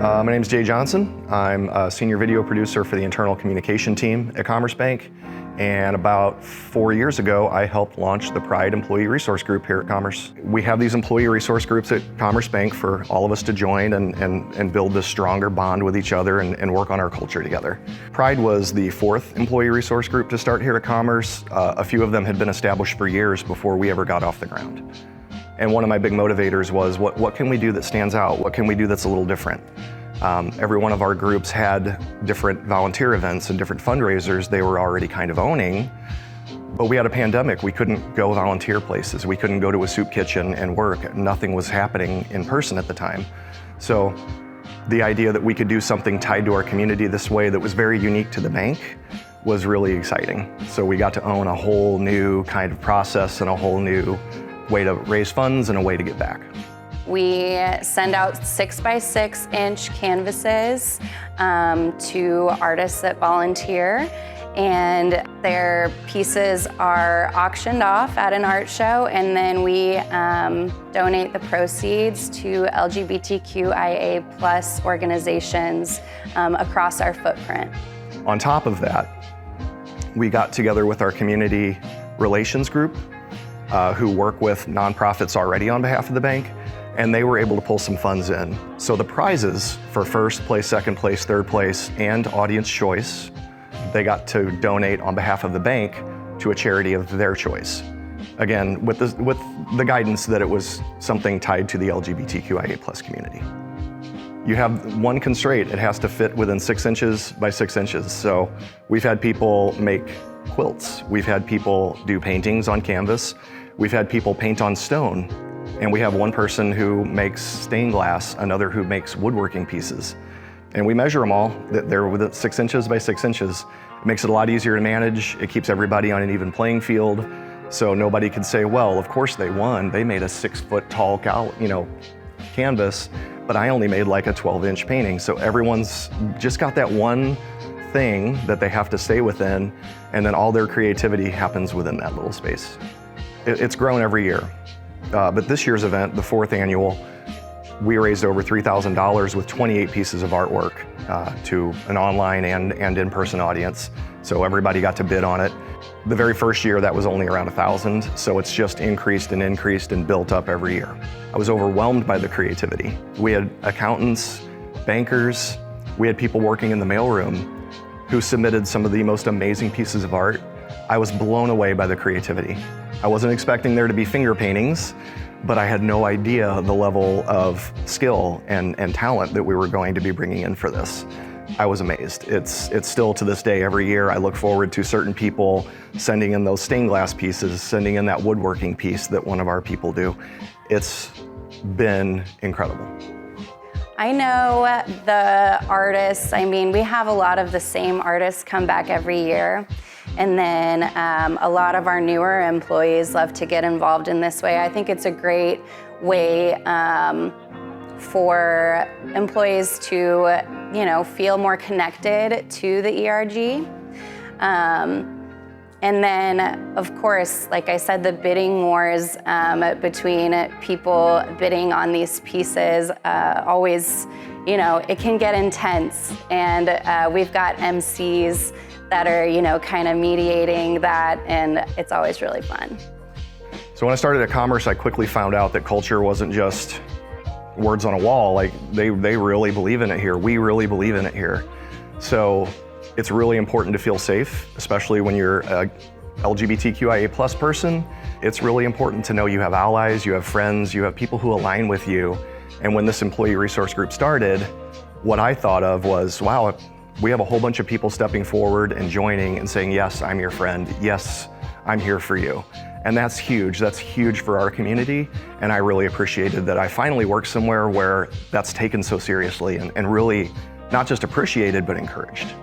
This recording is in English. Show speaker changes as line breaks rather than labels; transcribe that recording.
My name is Jay Johnson. I'm a senior video producer for the internal communication team at Commerce Bank. And about 4 years ago, I helped launch the Pride Employee Resource Group here at Commerce. We have these employee resource groups at Commerce Bank for all of us to join and build this stronger bond with each other and work on our culture together. Pride was the fourth employee resource group to start here at Commerce. A few of them had been established for years before we ever got off the ground. And one of my big motivators was, what can we do that stands out? What can we do that's a little different? Every one of our groups had different volunteer events and different fundraisers they were already kind of owning, but we had a pandemic. We couldn't go volunteer places. We couldn't go to a soup kitchen and work. Nothing was happening in person at the time. So the idea that we could do something tied to our community this way that was very unique to the bank was really exciting. So we got to own a whole new kind of process and a whole new way to raise funds and a way to get back.
We send out 6x6-inch canvases to artists that volunteer, and their pieces are auctioned off at an art show, and then we donate the proceeds to LGBTQIA+ organizations across our footprint.
On top of that, we got together with our community relations group who work with nonprofits already on behalf of the bank, and they were able to pull some funds in. So the prizes for first place, second place, third place, and audience choice, they got to donate on behalf of the bank to a charity of their choice. Again, with the guidance that it was something tied to the LGBTQIA+ community. You have one constraint, it has to fit within 6 inches by 6 inches. So we've had people make quilts, we've had people do paintings on canvas, we've had people paint on stone, and we have one person who makes stained glass, another who makes woodworking pieces. And we measure them all, they're within 6 inches by 6 inches. It makes it a lot easier to manage, it keeps everybody on an even playing field, so nobody can say, well, of course they won, they made a 6-foot tall canvas, but I only made like a 12-inch painting. So everyone's just got that one thing that they have to stay within, and then all their creativity happens within that little space. It's grown every year. But this year's event, the 4th annual, we raised over $3,000 with 28 pieces of artwork to an online and in-person audience. So everybody got to bid on it. The very first year, that was only around 1,000, so it's just increased and built up every year. I was overwhelmed by the creativity. We had accountants, bankers, we had people working in the mailroom who submitted some of the most amazing pieces of art. I was blown away by the creativity. I wasn't expecting there to be finger paintings, but I had no idea the level of skill and talent that we were going to be bringing in for this. I was amazed. It's still to this day, every year I look forward to certain people sending in those stained glass pieces, sending in that woodworking piece that one of our people do. It's been incredible.
I know the artists, we have a lot of the same artists come back every year. And then a lot of our newer employees love to get involved in this way. I think it's a great way for employees to, feel more connected to the ERG. And then, of course, like I said, the bidding wars between people bidding on these pieces always, it can get intense. And we've got MCs that are, kind of mediating that, and it's always really fun.
So when I started at Commerce, I quickly found out that culture wasn't just words on a wall. Like they really believe in it here. We really believe in it here. So it's really important to feel safe, especially when you're a LGBTQIA+ person. It's really important to know you have allies, you have friends, you have people who align with you. And when this employee resource group started, what I thought of was, wow, we have a whole bunch of people stepping forward and joining and saying, yes, I'm your friend. Yes, I'm here for you. And that's huge. That's huge for our community. And I really appreciated that I finally worked somewhere where that's taken so seriously and really not just appreciated, but encouraged.